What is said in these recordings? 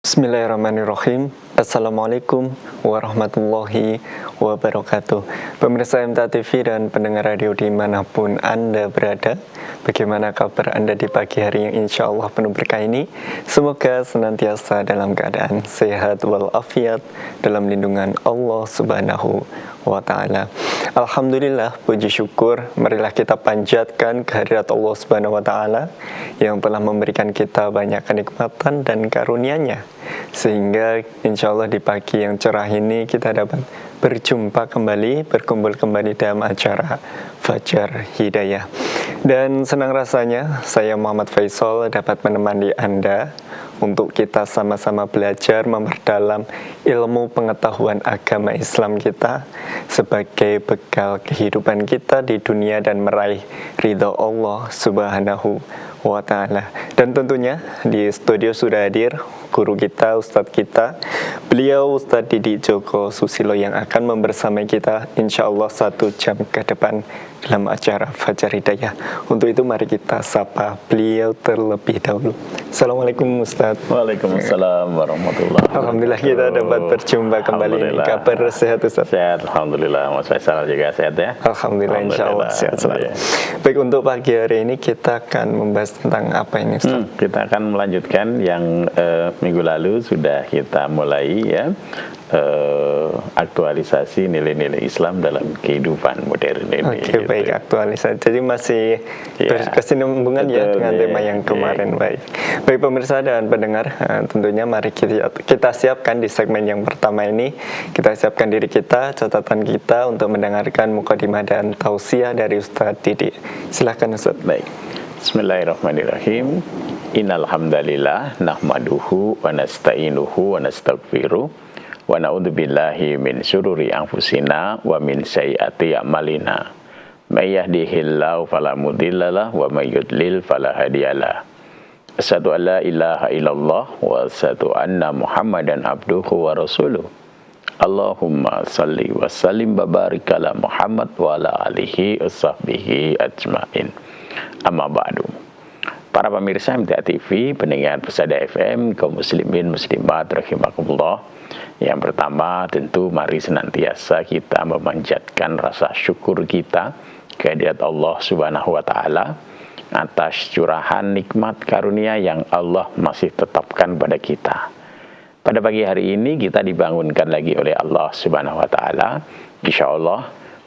Bismillahirrahmanirrahim. Assalamualaikum warahmatullahi wabarakatuh. Pemirsa MTA TV dan pendengar radio dimanapun Anda berada, bagaimana kabar Anda di pagi hari yang insya Allah penuh berkah ini? Semoga senantiasa dalam keadaan sehat walafiat dalam lindungan Allah Subhanahu wa Ta'ala. Alhamdulillah, puji syukur, marilah kita panjatkan kehadirat Allah Subhanahu wa Ta'ala yang telah memberikan kita banyak kenikmatan dan karunia-Nya, sehingga insya Allah di pagi yang cerah ini kita dapat berjumpa kembali, berkumpul kembali dalam acara Fajar Hidayah. Dan senang rasanya saya Muhammad Faisal dapat menemani Anda untuk kita sama-sama belajar memperdalam ilmu pengetahuan agama Islam kita sebagai bekal kehidupan kita di dunia dan meraih ridha Allah Subhanahu wa Ta'ala. Dan tentunya di studio sudah hadir guru kita, Ustadz kita, beliau Ustadz Didi Joko Susilo yang akan membersamai kita insya Allah 1 jam ke depan dalam acara Fajar Hidayah. Untuk itu mari kita sapa beliau terlebih dahulu. Assalamualaikum Ustadz. Waalaikumsalam warahmatullahi wabarakatuh. Alhamdulillah kita dapat berjumpa kembali ini. Kabar sehat Ustadz? Sehat, Alhamdulillah. Mas Faisal juga sehat ya? Alhamdulillah, insya Allah sehat selalu. Baik, untuk pagi hari ini kita akan membahas tentang apa ini Ustadz? Kita akan melanjutkan yang minggu lalu sudah kita mulai ya, aktualisasi nilai-nilai Islam dalam kehidupan modern ini. Oke, gitu. Baik, aktualisasi. Jadi masih berkesinambungan ya dengan tema yang kemarin. Baik pemirsa dan pendengar, tentunya mari kita siapkan di segmen yang pertama ini. Kita siapkan diri kita, catatan kita untuk mendengarkan mukadimah dan tausiah dari Ustadz Didi. Silakan Ustadz. Baik. Bismillahirrahmanirrahim. Innal hamdalillah nahmaduhu wa nasta'inuhu wa nastaghfiruh wa na'udzubillahi min syururi anfusina wa min sayyiati a'malina. May yahdihillahu fala mudhillalah wa may yudlil fala hadiyalah. Asyhadu an la ilaha illallah wa asyhadu anna Muhammadan abduhu wa rasuluh. Allahumma salli wa sallim wa barik ala Muhammad wa ala alihi wa sahbihi ajmain. Amma ba'du. Para pemirsa MTA TV, pendengar Pesada FM, kaum muslimin muslimat rahimakumullah. Yang pertama tentu mari senantiasa kita memanjatkan rasa syukur kita kehadirat Allah Subhanahu wa Ta'ala atas curahan nikmat karunia yang Allah masih tetapkan pada kita. Pada pagi hari ini kita dibangunkan lagi oleh Allah Subhanahu wa Ta'ala. Insyaallah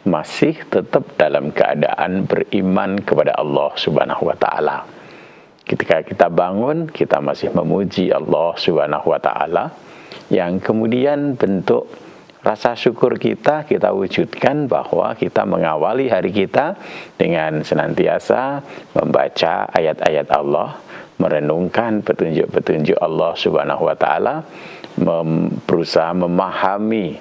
masih tetap dalam keadaan beriman kepada Allah Subhanahu wa Ta'ala. Ketika kita bangun, kita masih memuji Allah Subhanahu wa Ta'ala, yang kemudian bentuk rasa syukur kita wujudkan bahwa kita mengawali hari kita dengan senantiasa membaca ayat-ayat Allah, merenungkan petunjuk-petunjuk Allah Subhanahu wa Ta'ala, berusaha memahami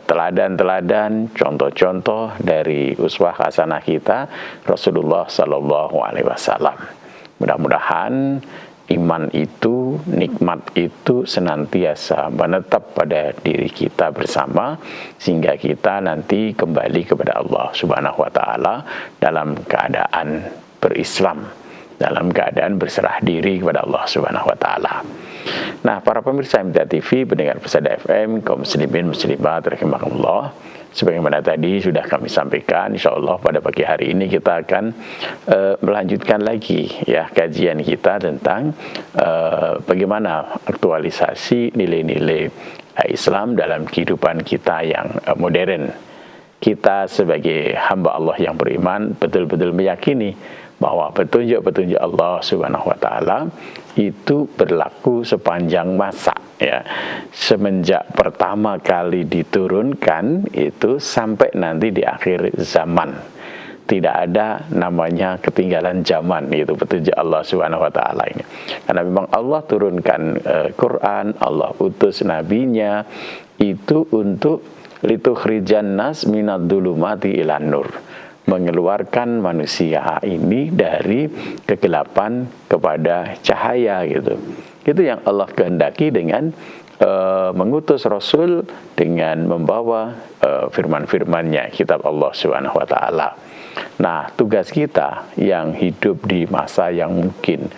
teladan-teladan, contoh-contoh dari uswah hasanah kita Rasulullah Sallallahu Alaihi Wasallam. Mudah-mudahan iman itu, nikmat itu senantiasa menetap pada diri kita bersama, sehingga kita nanti kembali kepada Allah Subhanahu wa Ta'ala dalam keadaan berislam, dalam keadaan berserah diri kepada Allah Subhanahu wa Ta'ala. Nah, para pemirsa MTA TV, pendengar Pesada FM, kaum muslimin muslimat rahimakumullah, sebagaimana tadi sudah kami sampaikan, insya Allah pada pagi hari ini kita akan melanjutkan lagi ya kajian kita tentang bagaimana aktualisasi nilai-nilai Islam dalam kehidupan kita yang modern. Kita sebagai hamba Allah yang beriman betul-betul meyakini bahwa petunjuk-petunjuk Allah Subhanahu wa Ta'ala itu berlaku sepanjang masa ya, semenjak pertama kali diturunkan itu sampai nanti di akhir zaman. Tidak ada namanya ketinggalan zaman, itu petunjuk Allah Subhanahu wa Ta'ala ini. Karena memang Allah turunkan Quran, Allah utus nabinya itu untuk litukhrijan nas minad dhulumati ilan nur, mengeluarkan manusia ini dari kegelapan kepada cahaya gitu. Itu yang Allah kehendaki dengan mengutus Rasul dengan membawa firman-firmannya, kitab Allah Subhanahu wa Ta'ala. Nah, tugas kita yang hidup di masa yang mungkin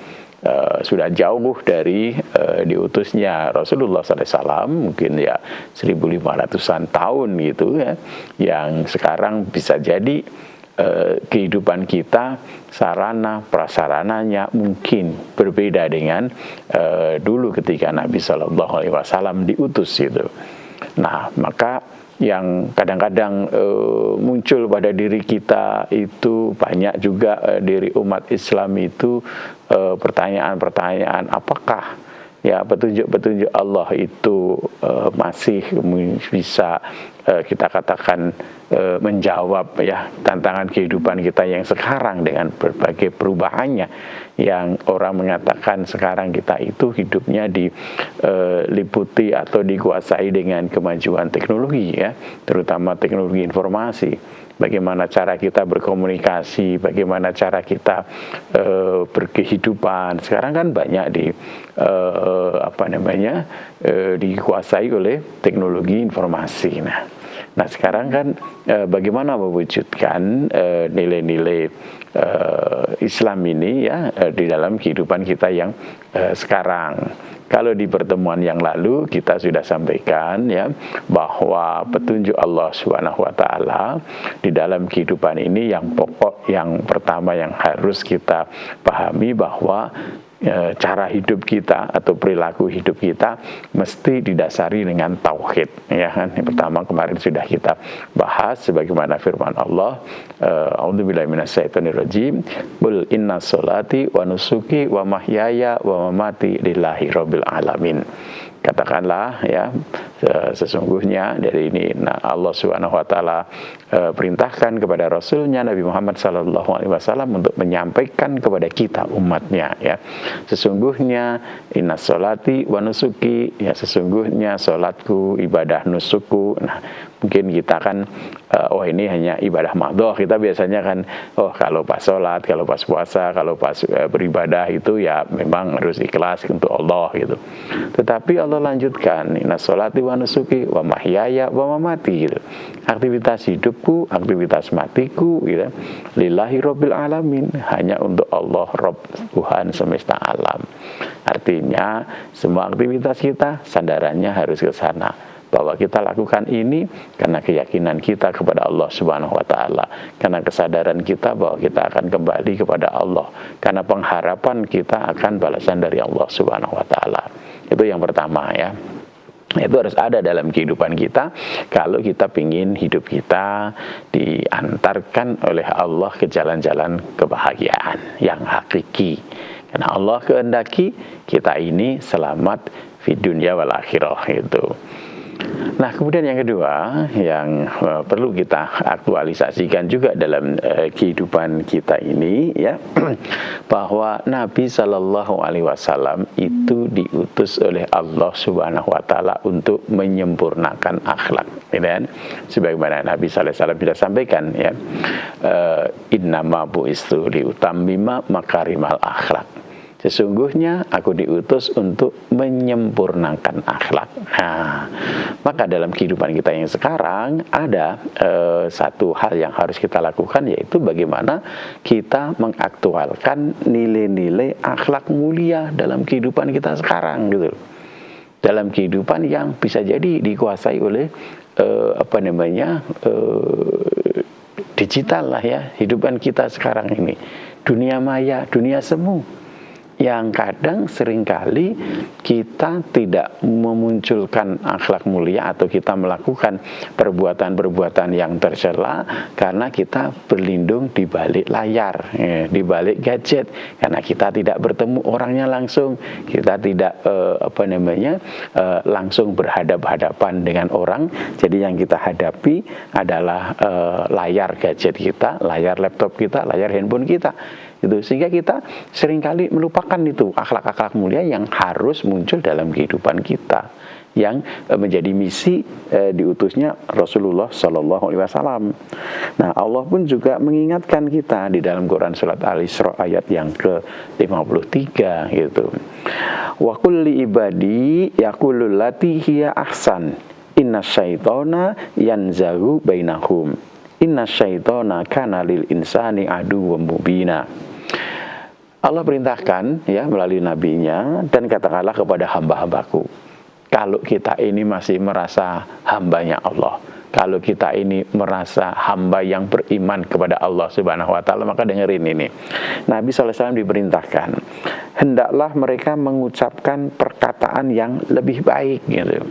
sudah jauh dari diutusnya Rasulullah SAW, mungkin ya 1500-an tahun gitu ya, yang sekarang bisa jadi kehidupan kita, sarana prasarananya mungkin berbeda dengan dulu ketika Nabi SAW diutus gitu. Nah, maka yang kadang-kadang muncul pada diri kita itu banyak juga diri umat Islam itu pertanyaan-pertanyaan, apakah ya petunjuk-petunjuk Allah itu masih bisa kita katakan menjawab ya tantangan kehidupan kita yang sekarang dengan berbagai perubahannya, yang orang mengatakan sekarang kita itu hidupnya diliputi atau dikuasai dengan kemajuan teknologi ya, terutama teknologi informasi. Bagaimana cara kita berkomunikasi, bagaimana cara kita berkehidupan. Sekarang kan banyak dikuasai oleh teknologi informasi. Nah sekarang kan bagaimana mewujudkan nilai-nilai Islam ini ya di dalam kehidupan kita yang sekarang. Kalau di pertemuan yang lalu kita sudah sampaikan ya bahwa petunjuk Allah Subhanahu wa taala di dalam kehidupan ini yang pokok, yang pertama yang harus kita pahami bahwa cara hidup kita atau perilaku hidup kita mesti didasari dengan tauhid ya kan. Yang pertama kemarin sudah kita bahas sebagaimana firman Allah, a'udzubillahi minasyaitonirrajim, qul inna sholati wa nusuki wa mahyaya wa mamati lillahi rabbil alamin. Katakanlah ya, sesungguhnya dari ini Allah Subhanahu wa taala perintahkan kepada Rasulnya Nabi Muhammad sallallahu alaihi wasallam untuk menyampaikan kepada kita umatnya ya, sesungguhnya inna sholati wa nusuki, ya sesungguhnya sholatku, ibadah nusukku. Nah mungkin kita kan ini hanya ibadah madhoh, kita biasanya kan kalau pas sholat, kalau pas puasa, kalau pas beribadah itu ya memang harus ikhlas untuk Allah gitu. Tetapi Allah lanjutkan, inna sholati wa nusuki wa mahyaya wa mamati gitu. Aktivitas hidupku, aktivitas matiku gitu, lillahi rabbil alamin, hanya untuk Allah Rabb, Tuhan semesta alam. Artinya semua aktivitas kita sandarannya harus ke sana, bahwa kita lakukan ini karena keyakinan kita kepada Allah Subhanahu wa taala, karena kesadaran kita bahwa kita akan kembali kepada Allah, karena pengharapan kita akan balasan dari Allah Subhanahu wa taala. Itu yang pertama ya. Itu harus ada dalam kehidupan kita kalau kita ingin hidup kita diantarkan oleh Allah ke jalan-jalan kebahagiaan yang hakiki. Karena Allah kehendaki kita ini selamat di dunia wal akhirah itu. Nah kemudian yang kedua yang perlu kita aktualisasikan juga dalam kehidupan kita ini ya, bahwa Nabi Shallallahu Alaihi Wasallam itu diutus oleh Allah Subhanahu Wa Taala untuk menyempurnakan akhlak, dan sebagaimana Nabi Sallallahu Alaihi Wasallam sudah sampaikan ya, innama bu'istu liutammima makarimal akhlak. Sesungguhnya aku diutus untuk menyempurnakan akhlak. Nah, maka dalam kehidupan kita yang sekarang ada satu hal yang harus kita lakukan, yaitu bagaimana kita mengaktualkan nilai-nilai akhlak mulia dalam kehidupan kita sekarang gitu. Dalam kehidupan yang bisa jadi dikuasai oleh digital lah ya, kehidupan kita sekarang ini. Dunia maya, dunia semu, yang kadang seringkali kita tidak memunculkan akhlak mulia atau kita melakukan perbuatan-perbuatan yang tercela karena kita berlindung di balik layar, di balik gadget, karena kita tidak bertemu orangnya langsung, kita tidak langsung berhadap-hadapan dengan orang. Jadi yang kita hadapi adalah layar gadget kita, layar laptop kita, layar handphone kita. Itu sehingga kita seringkali melupakan itu akhlak-akhlak mulia yang harus muncul dalam kehidupan kita, yang menjadi misi diutusnya Rasulullah Sallallahu Alaihi Wasallam. Nah Allah pun juga mengingatkan kita di dalam Quran surat Al-Isra ayat yang ke-53 gitu. Wa kulli ibadi yaqulul lati hiya ahsan inna syaitona yanzagu bainahum inna syaitona kana lil insani aduwwum mubina. Allah perintahkan ya melalui nabinya, dan katakanlah kepada hamba-hambaku, kalau kita ini masih merasa hambanya Allah, kalau kita ini merasa hamba yang beriman kepada Allah Subhanahu wa taala, maka dengerin ini. Nabi SAW diperintahkan, hendaklah mereka mengucapkan perkataan yang lebih baik gitu.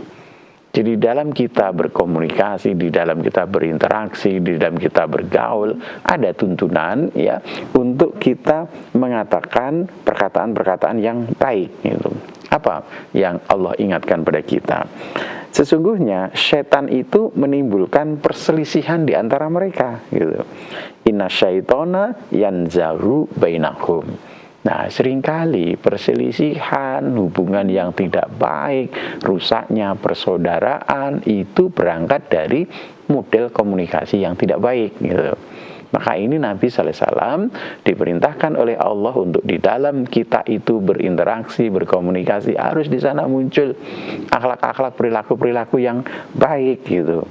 Jadi dalam kita berkomunikasi, di dalam kita berinteraksi, di dalam kita bergaul, ada tuntunan ya untuk kita mengatakan perkataan-perkataan yang baik gitu. Apa yang Allah ingatkan pada kita? Sesungguhnya setan itu menimbulkan perselisihan di antara mereka gitu. Inna syaitona yanzaru bainakum. Nah, seringkali perselisihan, hubungan yang tidak baik, rusaknya persaudaraan itu berangkat dari model komunikasi yang tidak baik gitu. Maka ini Nabi SAW diperintahkan oleh Allah untuk di dalam kita itu berinteraksi, berkomunikasi, harus di sana muncul akhlak-akhlak, perilaku-perilaku yang baik gitu.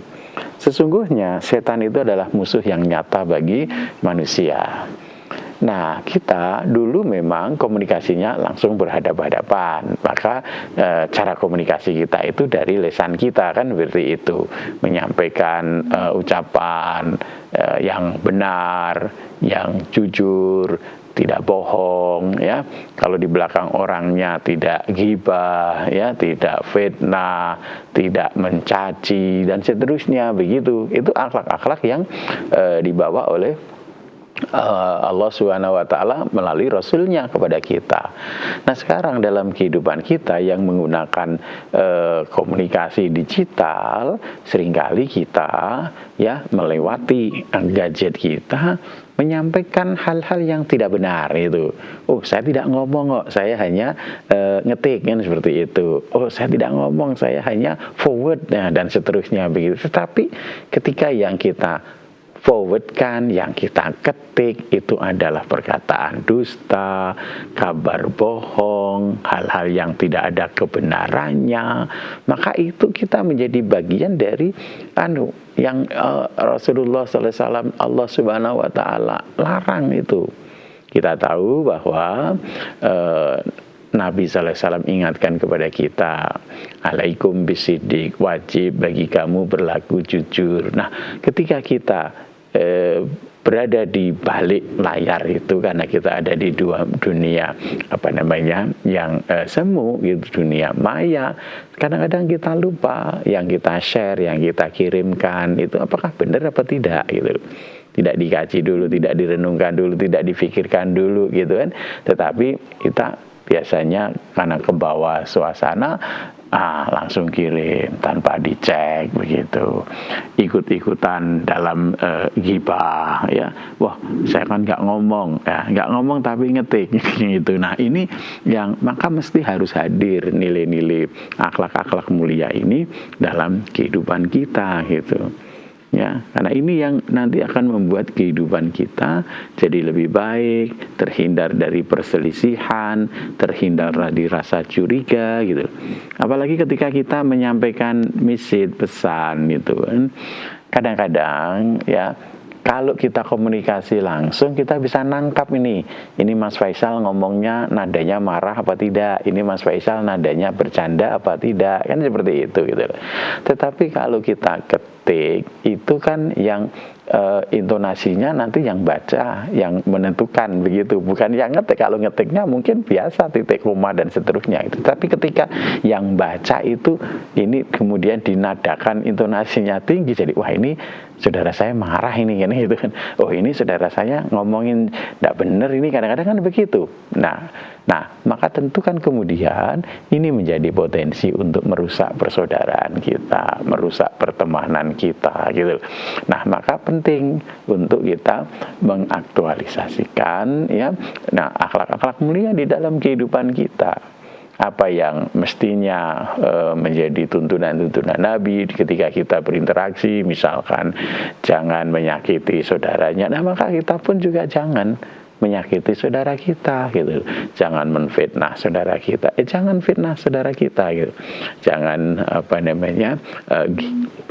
Sesungguhnya setan itu adalah musuh yang nyata bagi manusia. Nah, kita dulu memang komunikasinya langsung berhadapan-hadapan. Maka cara komunikasi kita itu dari lisan kita kan seperti itu, menyampaikan ucapan yang benar, yang jujur, tidak bohong ya. Kalau di belakang orangnya tidak ghibah ya, tidak fitnah, tidak mencaci dan seterusnya begitu. Itu akhlak-akhlak yang dibawa oleh Allah Subhanahu wa taala melalui rasulnya kepada kita. Nah, sekarang dalam kehidupan kita yang menggunakan komunikasi digital, seringkali kita ya melewati gadget kita menyampaikan hal-hal yang tidak benar itu. Oh, saya tidak ngomong kok, saya hanya ngetik kan seperti itu. Oh, saya tidak ngomong, saya hanya forward dan seterusnya begitu. Tetapi ketika yang kita forwardkan, yang kita ketik itu adalah perkataan dusta, kabar bohong, hal-hal yang tidak ada kebenarannya, maka itu kita menjadi bagian dari yang Rasulullah SAW, Allah Subhanahu wa taala larang itu. Kita tahu bahwa Nabi SAW ingatkan kepada kita, alaikum bisidik, wajib bagi kamu berlaku jujur. Nah, ketika kita berada di balik layar itu, karena kita ada di dua dunia yang semu gitu, dunia maya, kadang-kadang kita lupa yang kita share, yang kita kirimkan itu apakah benar apa tidak gitu. Tidak dikaji dulu, tidak direnungkan dulu, tidak difikirkan dulu gitu kan. Tetapi kita biasanya karena ke bawah suasana langsung kirim tanpa dicek begitu, ikut-ikutan dalam ghibah ya. Wah, saya kan nggak ngomong tapi ngetik gitu. Nah, ini yang maka mesti harus hadir nilai-nilai akhlak-akhlak mulia ini dalam kehidupan kita gitu. Ya, karena ini yang nanti akan membuat kehidupan kita jadi lebih baik, terhindar dari perselisihan, terhindar dari rasa curiga gitu. Apalagi ketika kita menyampaikan message, pesan gitu kan. Kadang-kadang ya, kalau kita komunikasi langsung, kita bisa nangkap ini Mas Faisal ngomongnya nadanya marah apa tidak, ini Mas Faisal nadanya bercanda apa tidak, kan seperti itu gitu. Tetapi kalau kita ketik, itu kan yang intonasinya nanti yang baca yang menentukan begitu, bukan yang ngetik. Kalau ngetiknya mungkin biasa titik koma dan seterusnya itu, tapi ketika yang baca itu ini kemudian dinadakan intonasinya tinggi, jadi wah ini saudara saya marah ini kan gitu kan, oh ini saudara saya ngomongin tidak benar ini, kadang-kadang kan begitu. Nah maka tentu kan kemudian ini menjadi potensi untuk merusak persaudaraan kita, merusak pertemanan kita gitu. Nah, maka penting untuk kita mengaktualisasikan ya, akhlak-akhlak mulia di dalam kehidupan kita. Apa yang mestinya menjadi tuntunan-tuntunan Nabi ketika kita berinteraksi, misalkan jangan menyakiti saudaranya. Nah, maka kita pun juga jangan menyakiti saudara kita gitu. Jangan menfitnah saudara kita. Jangan fitnah saudara kita gitu. Jangan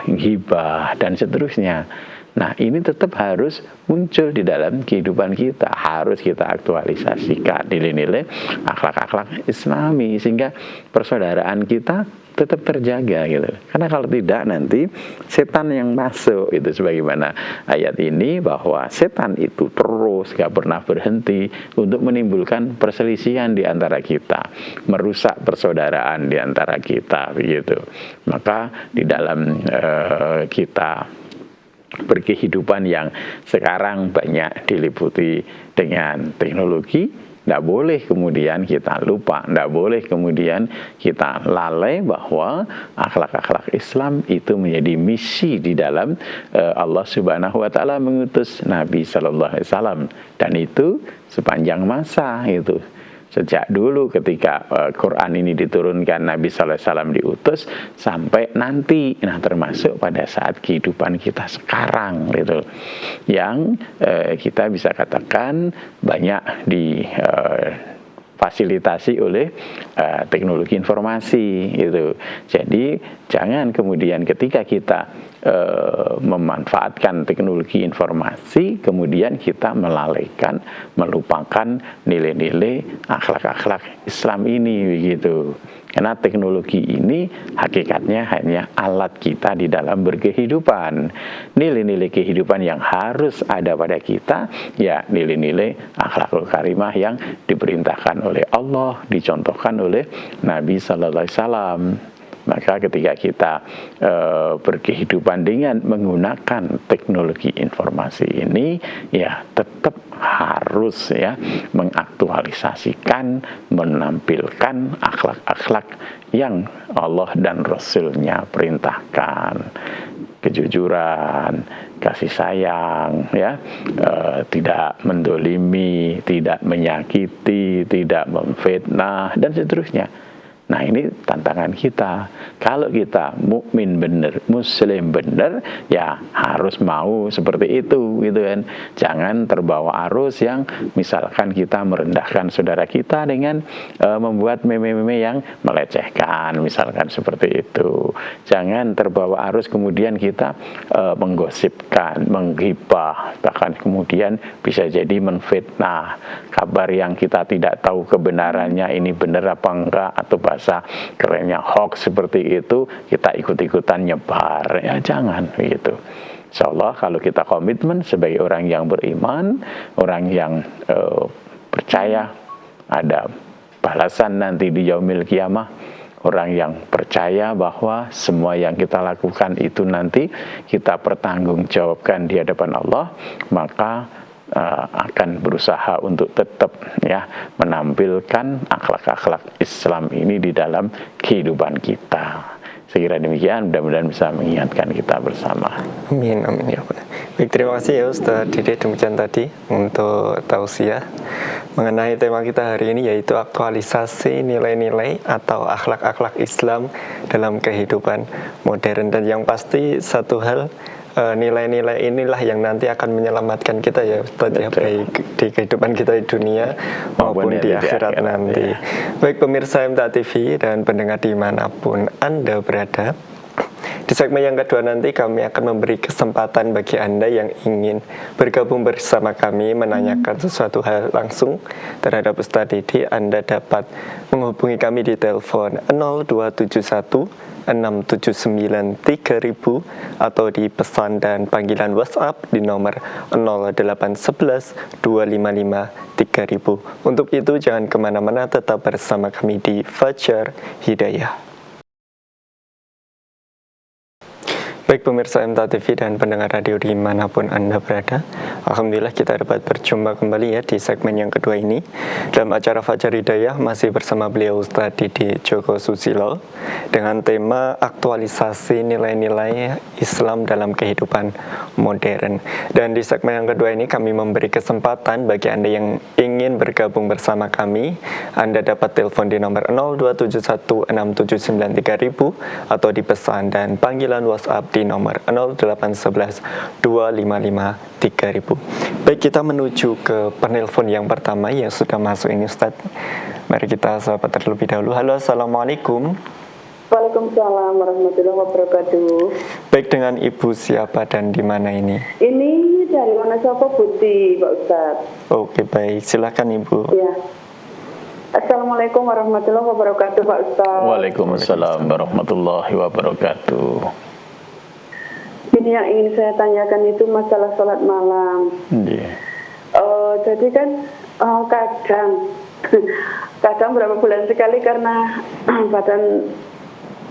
ghibah dan seterusnya. Nah, ini tetap harus muncul di dalam kehidupan kita. Harus kita aktualisasikan nilai-nilai akhlak-akhlak Islami sehingga persaudaraan kita tetap terjaga gitu. Karena kalau tidak nanti setan yang masuk itu, sebagaimana ayat ini bahwa setan itu terus gak pernah berhenti untuk menimbulkan perselisihan di antara kita, merusak persaudaraan di antara kita begitu. Maka di dalam kita berkehidupan yang sekarang banyak diliputi dengan teknologi, tidak boleh kemudian kita lupa, tidak boleh kemudian kita lalai bahwa akhlak-akhlak Islam itu menjadi misi di dalam Allah Subhanahu wa Ta'ala mengutus Nabi Sallallahu Alaihi Wasallam, dan itu sepanjang masa itu. Sejak dulu ketika Quran ini diturunkan, Nabi Sallallahu Alaihi Wasallam diutus sampai nanti, nah termasuk pada saat kehidupan kita sekarang gitu, yang kita bisa katakan banyak di fasilitasi oleh teknologi informasi gitu. Jadi jangan kemudian ketika kita memanfaatkan teknologi informasi kemudian kita melalaikan, melupakan nilai-nilai akhlak-akhlak Islam ini begitu. Karena teknologi ini hakikatnya hanya alat kita di dalam berkehidupan. Nilai-nilai kehidupan yang harus ada pada kita, ya nilai-nilai akhlakul karimah yang diperintahkan oleh Allah, dicontohkan oleh Nabi Sallallahu Alaihi Wasallam. Maka ketika kita berkehidupan dengan menggunakan teknologi informasi ini, ya tetap harus ya mengaktualisasikan, menampilkan akhlak-akhlak yang Allah dan Rasul-Nya perintahkan. Kejujuran, kasih sayang, ya, tidak mendolimi, tidak menyakiti, tidak memfitnah, dan seterusnya. Nah, ini tantangan kita. Kalau kita mukmin benar, muslim benar, ya harus mau seperti itu, gitu kan. Jangan terbawa arus yang misalkan kita merendahkan saudara kita dengan membuat meme-meme yang melecehkan, misalkan seperti itu. Jangan terbawa arus kemudian kita menggosipkan, menggibah, bahkan kemudian bisa jadi menfitnah. Kabar yang kita tidak tahu kebenarannya ini benar apa enggak, atau bahasa kerennya hoax seperti itu, kita ikut-ikutan nyebar, ya jangan begitu. Insyaallah kalau kita komitmen sebagai orang yang beriman, orang yang percaya ada balasan nanti di yaumil kiamah, orang yang percaya bahwa semua yang kita lakukan itu nanti kita pertanggungjawabkan di hadapan Allah, maka akan berusaha untuk tetap ya menampilkan akhlak-akhlak Islam ini di dalam kehidupan kita. Saya kira demikian, mudah-mudahan bisa mengingatkan kita bersama. Amin, amin ya Allah. Baik, terima kasih ya Ustaz Dede, demikian tadi untuk tausiah mengenai tema kita hari ini, yaitu aktualisasi nilai-nilai atau akhlak-akhlak Islam dalam kehidupan modern. Dan yang pasti satu hal, nilai-nilai inilah yang nanti akan menyelamatkan kita ya Ustaz, ya, baik di kehidupan kita di dunia maupun di akhirat nanti. Baik pemirsa MTA TV dan pendengar dimanapun Anda berada, di segmen yang kedua nanti kami akan memberi kesempatan bagi Anda yang ingin bergabung bersama kami menanyakan sesuatu hal langsung terhadap Ustaz Dede. Anda dapat menghubungi kami di telepon 0271 679 3000 atau di pesan dan panggilan WhatsApp di nomor 0811 255 3000. Untuk itu jangan kemana-mana, tetap bersama kami di Fajar Hidayah. Baik pemirsa MTA TV dan pendengar radio dimanapun Anda berada, alhamdulillah kita dapat berjumpa kembali ya di segmen yang kedua ini dalam acara Fajar Hidayah, masih bersama beliau Ustaz Dede Djoko Susilo dengan tema aktualisasi nilai-nilai Islam dalam kehidupan modern. Dan di segmen yang kedua ini kami memberi kesempatan bagi Anda yang ingin bergabung bersama kami. Anda dapat telepon di nomor 0271 679 3000 atau di pesan dan panggilan WhatsApp di nomor 0811 255 3000. Baik, kita menuju ke penelpon yang pertama yang sudah masuk ini Ustaz. Mari kita sahabat terlebih dahulu. Halo, assalamualaikum. Waalaikumsalam warahmatullahi wabarakatuh. Baik, dengan Ibu siapa dan di mana ini? Ini dari Wonosobo Putih, Pak Ustadz. Oke, baik. Silakan Ibu. Ya. Assalamualaikum warahmatullahi wabarakatuh, Pak Ustadz. Waalaikumsalam warahmatullahi wabarakatuh. Ini yang ingin saya tanyakan itu masalah sholat malam. Yeah. Jadi kan kadang berapa bulan sekali karena badan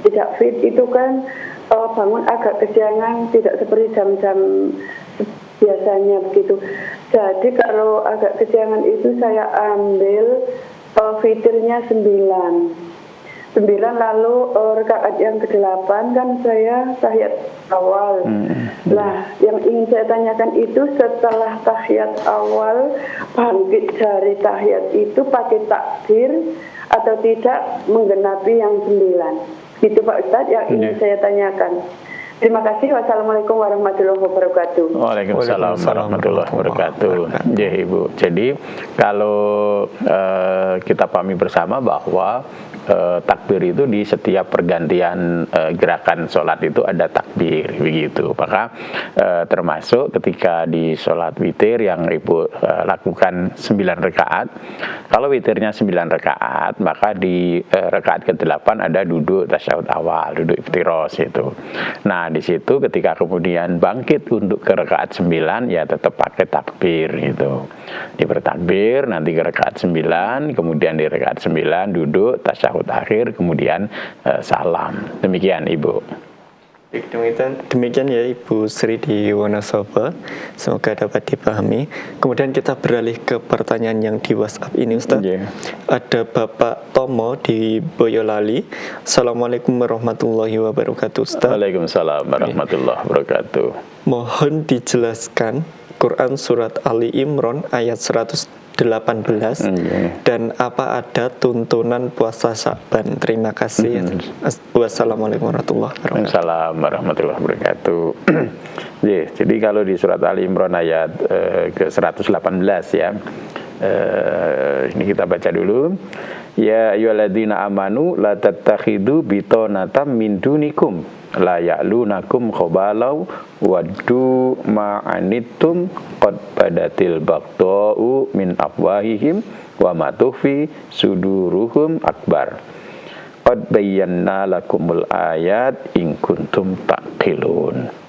tidak fit itu kan bangun agak kesiangan, tidak seperti jam-jam biasanya begitu. Jadi kalau agak kesiangan itu saya ambil fitirnya 9 lalu rakaat yang ke-8 kan saya tahiyat awal. Nah, yang ingin saya tanyakan itu setelah tahiyat awal bangkit dari tahiyat itu pakai takbir atau tidak menggenapi yang 9. Itu Pak Ustadz yang ingin saya tanyakan. Terima kasih. Wassalamualaikum warahmatullahi wabarakatuh. Waalaikumsalam warahmatullahi wabarakatuh. Ya Ibu. Jadi kalau kita pahami bersama bahwa takbir itu di setiap pergantian gerakan sholat itu ada takbir begitu. Maka termasuk ketika di sholat witir yang Ibu lakukan 9 rakaat. Kalau witirnya 9 rakaat, maka di rakaat ke-8 ada duduk tasyahud awal, duduk iftiros itu. Nah, di situ ketika kemudian bangkit untuk ke rakaat 9 ya tetap pakai takbir gitu. Di bertakbir nanti ke rakaat 9, kemudian di rakaat 9 duduk tasyahud akhir, kemudian salam. Demikian Ibu. Demikian ya Ibu Sri di Wonosobo, semoga dapat dipahami. Kemudian kita beralih ke pertanyaan yang di WhatsApp ini Ustaz. Ada Bapak Tomo di Boyolali. Assalamualaikum warahmatullahi wabarakatuh Ustaz. Waalaikumsalam warahmatullahi wabarakatuh. Mohon dijelaskan Quran surat Ali Imran ayat 118 dan apa ada tuntunan puasa Sya'ban. Terima kasih. Wassalamualaikum warahmatullahi wabarakatuh. Waalaikumsalam warahmatullahi wabarakatuh. Jadi kalau di surat Ali Imran ayat ke-118 ya. Ini kita baca dulu. Ya ayyuhalladzina amanu la tattakhidu bitonatan min dunikum la ya'lunakum khabalau waddu ma'anittum qad badatil baghdha'u min afwahihim wa ma tukhfi suduruhum akbar qad bayyana lakumul ayat in kuntum taqilun.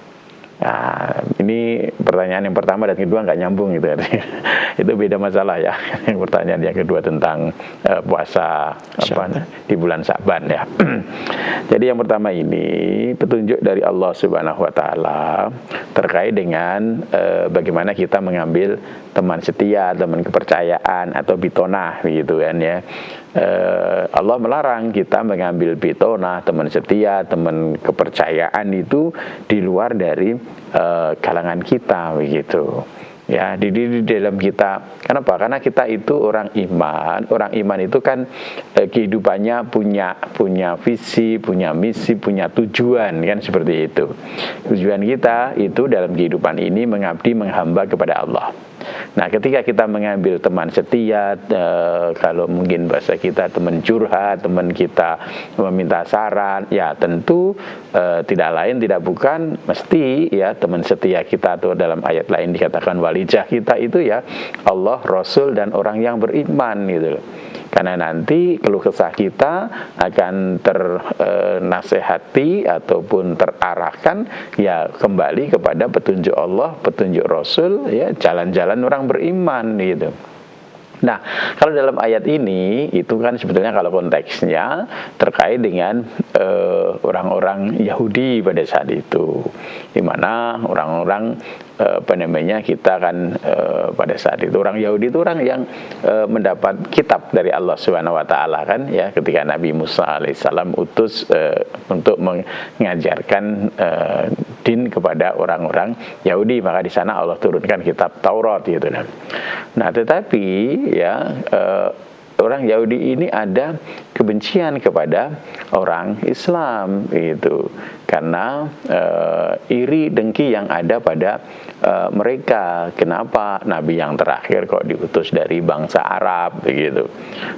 Nah, ini pertanyaan yang pertama dan kedua nggak nyambung gitu. Itu beda masalah ya. Yang pertanyaan yang kedua tentang puasa di bulan Sya'ban ya. Jadi yang pertama ini petunjuk dari Allah Subhanahu wa taala terkait dengan bagaimana kita mengambil teman setia, teman kepercayaan atau bitonah begitu kan ya. Allah melarang kita mengambil bitonah, teman setia, teman kepercayaan itu di luar dari kalangan kita begitu. Ya, di dalam kita. Kenapa? Karena kita itu orang iman. Orang iman itu kan kehidupannya punya visi, punya misi, punya tujuan kan seperti itu. Tujuan kita itu dalam kehidupan ini mengabdi, menghamba kepada Allah. Nah, ketika kita mengambil teman setia, kalau mungkin bahasa kita teman curhat, teman kita meminta saran, ya tentu tidak lain tidak bukan mesti ya teman setia kita, atau dalam ayat lain dikatakan walijah kita itu ya Allah, Rasul dan orang yang beriman gitu. Karena nanti keluh kesah kita akan ternasehati ataupun terarahkan ya kembali kepada petunjuk Allah, petunjuk Rasul, ya jalan-jalan orang beriman gitu. Nah, kalau dalam ayat ini itu kan sebetulnya kalau konteksnya terkait dengan orang-orang Yahudi pada saat itu, di mana orang-orang kita kan pada saat itu orang Yahudi itu orang yang mendapat kitab dari Allah Subhanahu wa taala kan ya, ketika Nabi Musa alaihissalam utus untuk mengajarkan din kepada orang-orang Yahudi, maka di sana Allah turunkan kitab Taurat gitu. Nah, tetapi ya orang Yahudi ini ada kebencian kepada orang Islam itu, karena iri dengki yang ada pada mereka. Kenapa Nabi yang terakhir kok diutus dari bangsa Arab begitu?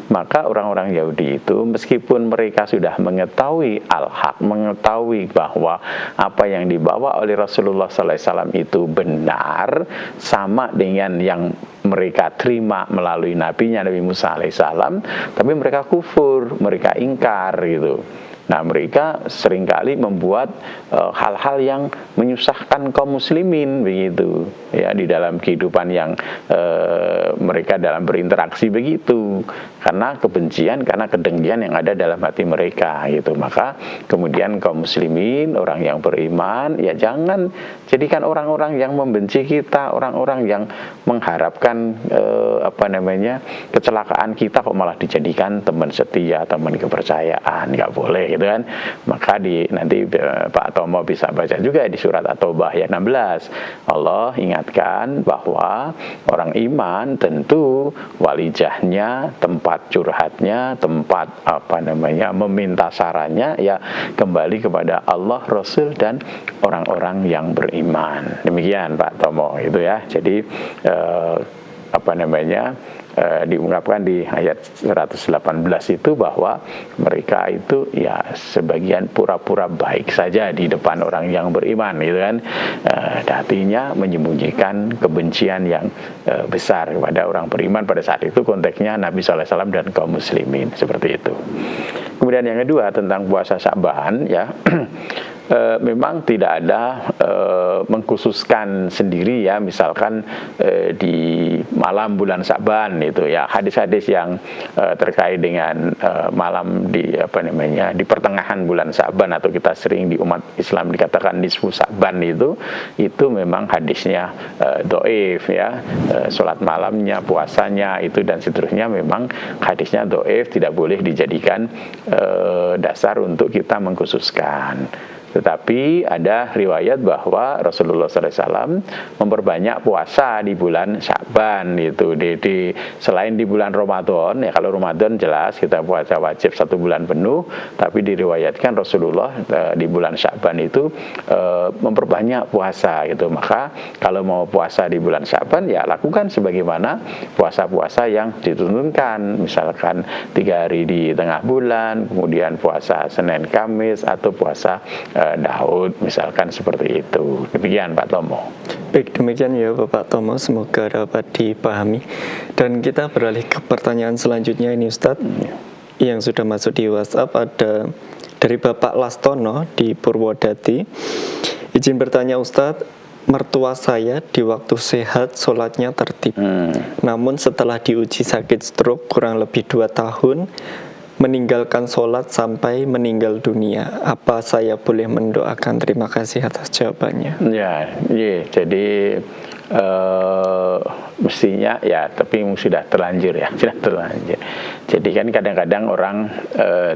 Maka orang-orang Yahudi itu meskipun mereka sudah mengetahui al-haq, mengetahui bahwa apa yang dibawa oleh Rasulullah SAW itu benar, sama dengan yang mereka terima melalui nabinya Nabi Musa alaihissalam, tapi mereka kufur, mereka ingkar gitu. Nah, mereka seringkali membuat hal-hal yang menyusahkan kaum muslimin begitu ya, di dalam kehidupan yang mereka dalam berinteraksi begitu, karena kebencian, karena kedengkian yang ada dalam hati mereka gitu. Maka kemudian kaum muslimin, orang yang beriman, ya jangan jadikan orang-orang yang membenci kita, orang-orang yang mengharapkan kecelakaan kita kok malah dijadikan teman setia, teman kepercayaan. Nggak boleh gitu kan. Maka nanti Pak Tomo bisa baca juga di surat At-Taubah ayat 16. Allah ingatkan bahwa orang iman tentu walijahnya, tempat curhatnya, tempat meminta sarannya ya kembali kepada Allah, Rasul, dan orang-orang yang beriman. Demikian Pak Tomo itu ya. Jadi diungkapkan di ayat 118 itu bahwa mereka itu ya sebagian pura-pura baik saja di depan orang yang beriman gitu kan, hatinya menyembunyikan kebencian yang besar kepada orang beriman. Pada saat itu konteksnya Nabi SAW dan kaum muslimin, seperti itu. Kemudian yang kedua tentang puasa Sya'ban ya. Memang tidak ada mengkhususkan sendiri ya, misalkan di malam bulan Sya'ban itu ya, hadis-hadis yang terkait dengan malam di pertengahan bulan Sya'ban, atau kita sering di umat Islam dikatakan nisfu Sya'ban itu memang hadisnya dhaif ya. Sholat malamnya, puasanya itu dan seterusnya memang hadisnya dhaif, tidak boleh dijadikan dasar untuk kita mengkhususkan. Tetapi ada riwayat bahwa Rasulullah SAW memperbanyak puasa di bulan Sya'ban itu. Selain di bulan Ramadan, ya kalau Ramadan jelas kita puasa wajib 1 bulan penuh, tapi diriwayatkan Rasulullah di bulan Sya'ban itu memperbanyak puasa gitu. Maka kalau mau puasa di bulan Sya'ban ya lakukan sebagaimana puasa-puasa yang dituntunkan. Misalkan 3 hari di tengah bulan, kemudian puasa Senin Kamis, atau puasa Daud, misalkan seperti itu. Demikian Pak Tomo. Baik, demikian ya Bapak Tomo, semoga dapat dipahami. Dan kita beralih ke pertanyaan selanjutnya ini Ustadz, yang sudah masuk di WhatsApp. Ada dari Bapak Lastono di Purwodadi. Izin bertanya Ustadz, mertua saya di waktu sehat sholatnya tertib, namun setelah diuji sakit stroke kurang lebih 2 tahun meninggalkan sholat sampai meninggal dunia. Apa saya boleh mendoakan? Terima kasih atas jawabannya. Ya, jadi mestinya ya, tapi sudah terlanjur ya, sudah terlanjur. Jadi kan kadang-kadang orang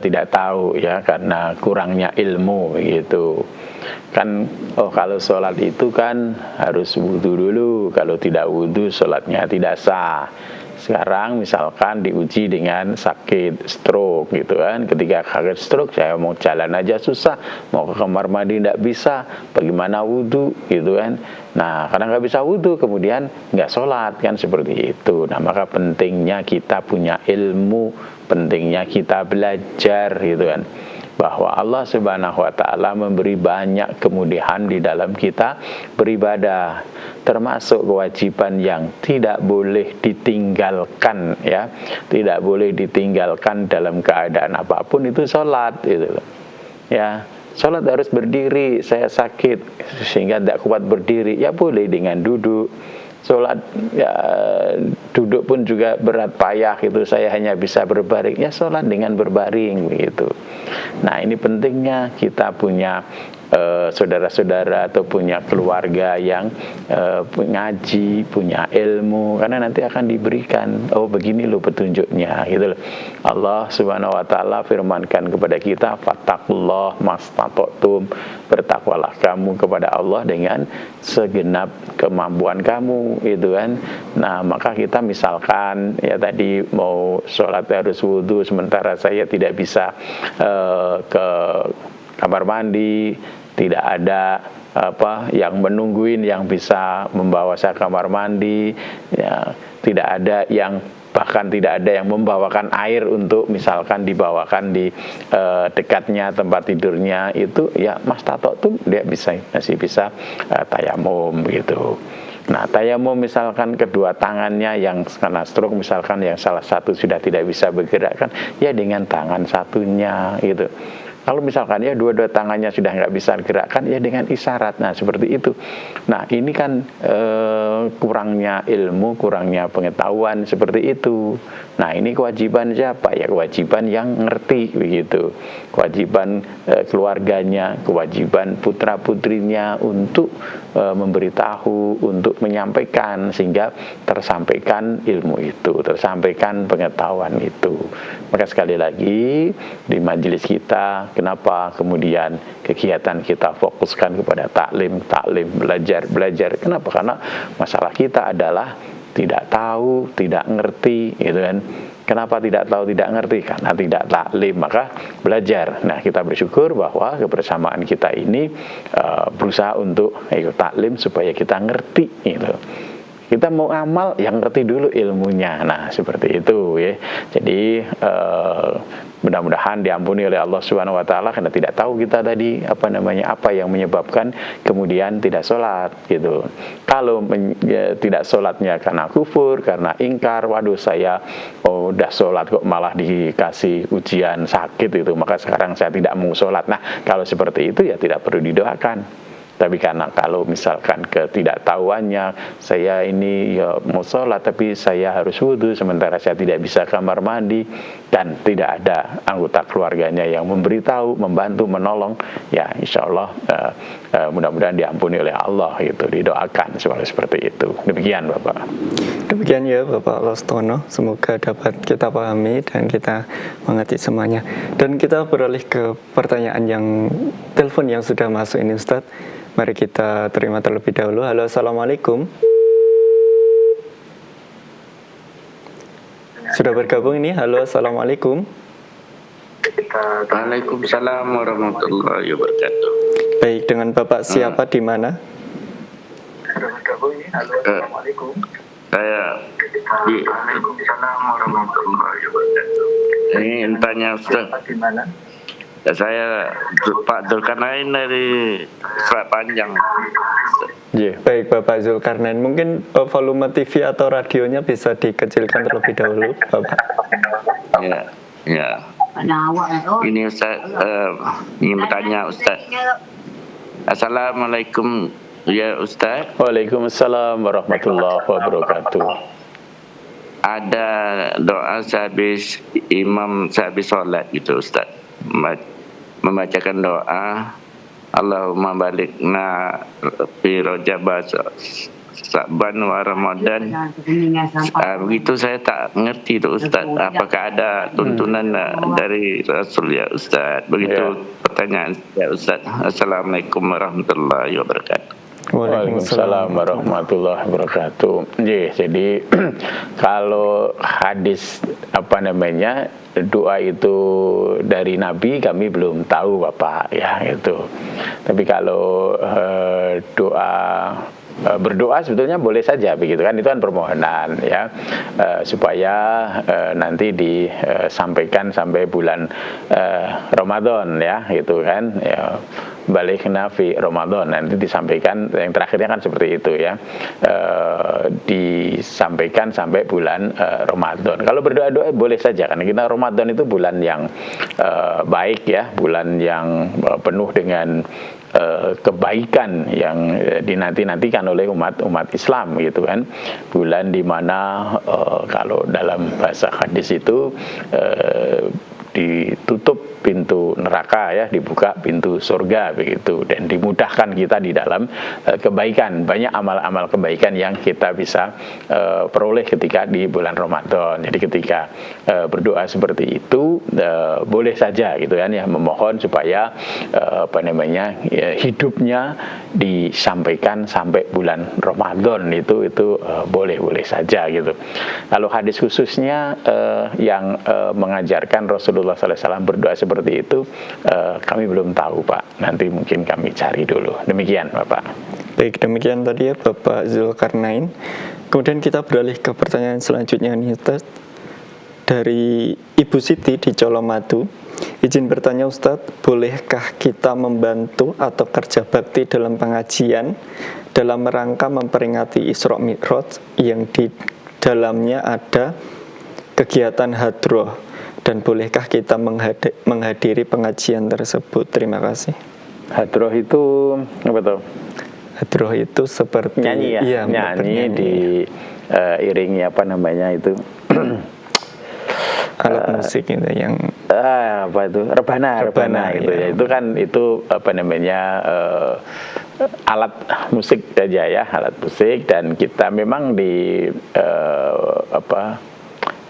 tidak tahu ya, karena kurangnya ilmu begitu. Kan kalau sholat itu kan harus wudu dulu, kalau tidak wudu sholatnya tidak sah. Sekarang misalkan diuji dengan sakit stroke gitu kan, ketika sakit stroke saya mau jalan aja susah, mau ke kamar mandi tidak bisa, bagaimana wudu gitu kan. Nah karena nggak bisa wudu kemudian nggak sholat kan, seperti itu. Nah maka pentingnya kita punya ilmu, pentingnya kita belajar gitu kan, bahwa Allah Subhanahu wa Ta'ala memberi banyak kemudahan di dalam kita beribadah, termasuk kewajiban yang tidak boleh ditinggalkan ya, tidak boleh ditinggalkan dalam keadaan apapun itu sholat gitu ya. Sholat harus berdiri, saya sakit sehingga tidak kuat berdiri, ya boleh dengan duduk. Sholat ya duduk pun juga berat payah itu, saya hanya bisa berbaring, ya sholat dengan berbaring begitu. Nah ini pentingnya kita punya saudara-saudara atau punya keluarga yang ngaji, punya ilmu, karena nanti akan diberikan, oh begini loh petunjuknya gitu loh. Allah Subhanahu wa taala firmankan kepada kita, fattaqullah mastata'tum, bertakwalah kamu kepada Allah dengan segenap kemampuan kamu, gitu kan. Nah, maka kita misalkan ya tadi mau sholat harus wudhu, sementara saya tidak bisa ke kamar mandi, tidak ada yang menungguin yang bisa membawa saya ke kamar mandi, ya, tidak ada yang bahkan tidak ada yang membawakan air untuk misalkan dibawakan di dekatnya tempat tidurnya, itu ya mas tato tuh dia masih bisa tayamum gitu. Nah, tayamum misalkan kedua tangannya yang kena stroke misalkan yang salah satu sudah tidak bisa bergerak kan, ya dengan tangan satunya gitu. Kalau misalkan ya dua-dua tangannya sudah nggak bisa gerakkan, ya dengan isyarat. Nah, seperti itu. Nah, ini kan kurangnya ilmu, kurangnya pengetahuan seperti itu. Nah, ini kewajiban siapa? Ya kewajiban yang ngerti begitu. Kewajiban keluarganya, kewajiban putra-putrinya untuk memberitahu, untuk menyampaikan sehingga tersampaikan ilmu itu, tersampaikan pengetahuan itu. Maka sekali lagi di majelis kita, kenapa kemudian kegiatan kita fokuskan kepada taklim, belajar. Kenapa? Karena masalah kita adalah tidak tahu, tidak ngerti, gitu kan. Kenapa tidak tahu, tidak ngerti? Karena tidak taklim, maka belajar. Nah, kita bersyukur bahwa kebersamaan kita ini berusaha untuk taklim supaya kita ngerti, gitu. Kita mau amal yang ngerti dulu ilmunya. Nah, seperti itu ya. Jadi mudah-mudahan diampuni oleh Allah Subhanahu wa taala karena tidak tahu kita tadi apa yang menyebabkan kemudian tidak sholat gitu. Kalau tidak sholatnya karena kufur, karena ingkar, waduh saya udah sholat kok malah dikasih ujian sakit itu, maka sekarang saya tidak mau sholat. Nah, kalau seperti itu ya tidak perlu didoakan. Tapi karena kalau misalkan ketidaktahuannya, saya ini ya mau sholat tapi saya harus wudhu sementara saya tidak bisa kamar mandi dan tidak ada anggota keluarganya yang memberitahu, membantu, menolong, ya insya Allah mudah-mudahan diampuni oleh Allah, itu didoakan seperti itu. Demikian Bapak. Demikian ya Bapak Lostono, semoga dapat kita pahami dan kita mengerti semuanya. Dan kita beralih ke pertanyaan yang telepon yang sudah masuk ini Ustaz. Mari kita terima terlebih dahulu. Halo, assalamualaikum. Sudah bergabung ini. Halo, assalamualaikum. Waalaikumsalam warahmatullahi wabarakatuh. Baik, dengan Bapak siapa di mana? Sudah bergabung ini. Halo, assalamualaikum. Waalaikumsalam warahmatullahi wabarakatuh. Ini tanya Ustaz. Di mana? Ya, saya Pak Zulkarnain dari Selat Panjang. Yeah. Baik Bapak Zulkarnain, mungkin volume TV atau radionya bisa dikecilkan terlebih dahulu Bapak. Ya. Ini Ustaz, ingin bertanya Ustaz. Assalamualaikum ya Ustaz. Waalaikumsalam warahmatullahi wabarakatuh. Ada doa sehabis imam sehabis sholat gitu Ustaz, membacakan doa Allahumma balikna fi Rajab Sa'ban wa Ramadan. Begitu saya tak ngerti itu Ustaz. Apakah ada tuntunan dari Rasul ya Ustaz? Begitu pertanyaan saya Ustaz. Assalamualaikum warahmatullahi wabarakatuh. Waalaikumsalam warahmatullahi wabarakatuh. Jadi kalau hadis doa itu dari Nabi kami belum tahu Bapak ya itu. Tapi kalau doa berdoa sebetulnya boleh saja begitu kan, itu kan permohonan ya, supaya nanti disampaikan sampai bulan Ramadan ya gitu kan ya, balikna fi Ramadan, nanti disampaikan yang terakhirnya kan seperti itu ya, disampaikan sampai bulan Ramadan. Kalau berdoa boleh saja karena kita Ramadan itu bulan yang baik ya, bulan yang penuh dengan kebaikan yang dinanti-nantikan oleh umat Islam gitu kan, bulan dimana kalau dalam bahasa hadis itu ditutup pintu neraka ya, dibuka pintu surga begitu, dan dimudahkan kita di dalam kebaikan. Banyak amal-amal kebaikan yang kita bisa peroleh ketika di bulan Ramadan. Jadi ketika berdoa seperti itu boleh saja gitu kan ya, memohon supaya hidupnya disampaikan sampai bulan Ramadan itu boleh saja gitu. Kalau hadis khususnya yang mengajarkan Rasulullah SAW berdoa seperti itu, kami belum tahu Pak. Nanti mungkin kami cari dulu. Demikian Bapak. Baik, demikian tadi ya Bapak Zulkarnain. Kemudian kita beralih ke pertanyaan selanjutnya nih Ustaz. Dari Ibu Siti di Colomadu. Izin bertanya Ustadz, bolehkah kita membantu atau kerja bakti dalam pengajian dalam rangka memperingati Isra Mi'raj yang di dalamnya ada kegiatan hadroh, dan bolehkah kita menghadiri pengajian tersebut? Terima kasih. Hadroh itu apa tuh? Hadroh itu seperti nyanyi ya, iya, nyanyi di iringi apa namanya itu alat musik itu yang apa itu rebana gitu ya. Itu kan apa namanya alat musik saja ya, alat musik, dan kita memang di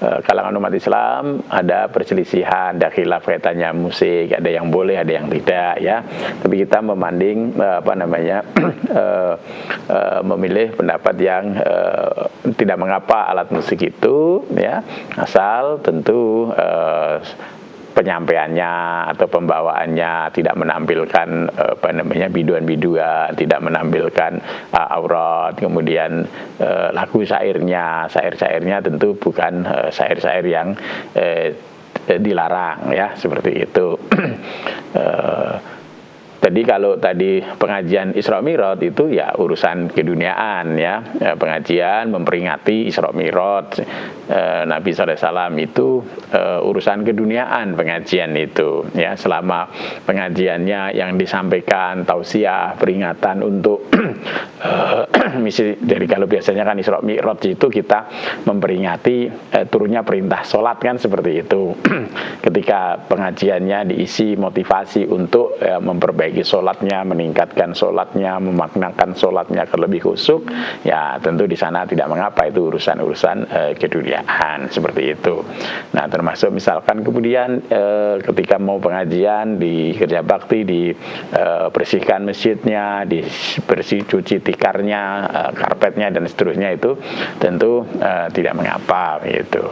kalangan umat Islam ada perselisihan, ada khilaf kaitannya musik, ada yang boleh, ada yang tidak ya. Tapi kita memanding memilih pendapat yang tidak mengapa alat musik itu ya, asal tentu penyampaiannya atau pembawaannya tidak menampilkan biduan-biduan, tidak menampilkan aurat, kemudian lagu syair-syairnya tentu bukan syair-syair yang dilarang ya, seperti itu. Jadi kalau tadi pengajian Isra Mi'raj itu ya urusan keduniaan ya, pengajian memperingati Isra Mi'raj Nabi SAW itu urusan keduniaan pengajian itu ya. Selama pengajiannya yang disampaikan tausiah, peringatan untuk misi dari, kalau biasanya kan Isra Mi'raj itu kita memperingati turunnya perintah sholat kan, seperti itu. Ketika pengajiannya diisi motivasi untuk memperbaiki sholatnya, meningkatkan sholatnya, memaknakan sholatnya ke lebih khusyuk, ya tentu di sana tidak mengapa, itu urusan-urusan keduniaan, seperti itu. Nah, termasuk misalkan kemudian ketika mau pengajian di kerja bakti, dibersihkan masjidnya, dibersih cuci tikarnya, karpetnya dan seterusnya, itu tentu tidak mengapa gitu.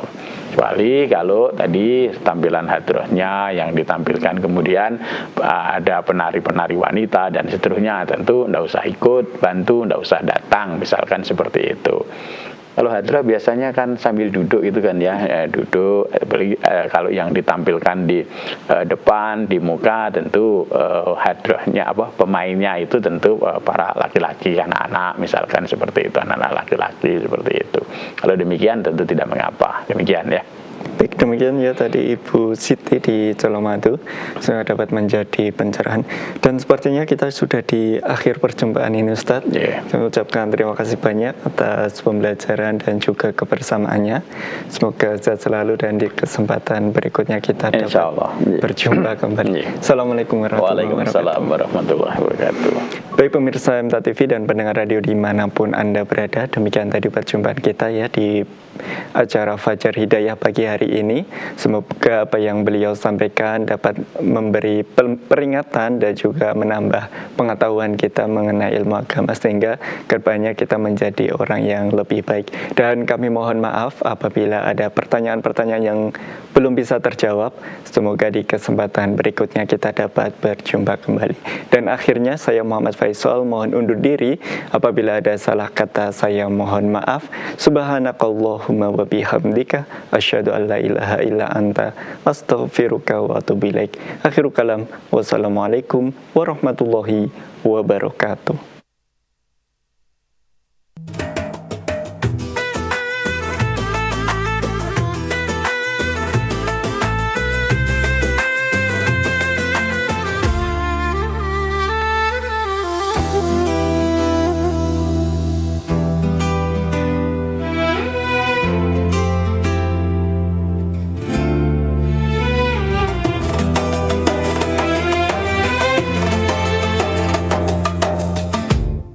Kecuali kalau tadi tampilan hadrohnya yang ditampilkan kemudian ada penari-penari wanita dan seterusnya, tentu tidak usah ikut, bantu, tidak usah datang, misalkan seperti itu. Kalau hadroh biasanya kan sambil duduk itu kan ya, duduk. Kalau yang ditampilkan di depan, di muka, tentu hadrohnya pemainnya itu tentu para laki-laki, anak-anak, misalkan seperti itu, anak-anak laki-laki seperti itu. Kalau demikian tentu tidak mengapa. Demikian ya. Baik, demikian ya tadi Ibu Siti di Colomadu, semoga dapat menjadi pencerahan. Dan sepertinya kita sudah di akhir perjumpaan ini Ustadz. Saya ucapkan terima kasih banyak atas pembelajaran dan juga kebersamaannya. Semoga sehat selalu dan di kesempatan berikutnya kita dapat berjumpa kembali. Assalamualaikum warahmatullahi wabarakatuh. Baik pemirsa MTA TV dan pendengar radio dimanapun Anda berada, demikian tadi perjumpaan kita ya di acara Fajar Hidayah pagi hari ini. Semoga apa yang beliau sampaikan dapat memberi peringatan dan juga menambah pengetahuan kita mengenai ilmu agama, sehingga kedepannya kita menjadi orang yang lebih baik. Dan kami mohon maaf apabila ada pertanyaan-pertanyaan yang belum bisa terjawab. Semoga di kesempatan berikutnya kita dapat berjumpa kembali. Dan akhirnya saya Muhammad Faisal mohon undur diri. Apabila ada salah kata saya mohon maaf. Subhanakallahumma wa bihamdika asyhadu an la ilaha illa anta astaghfiruka wa atubu ilaik. Akhirul kalam, wassalamualaikum warahmatullahi wabarakatuh.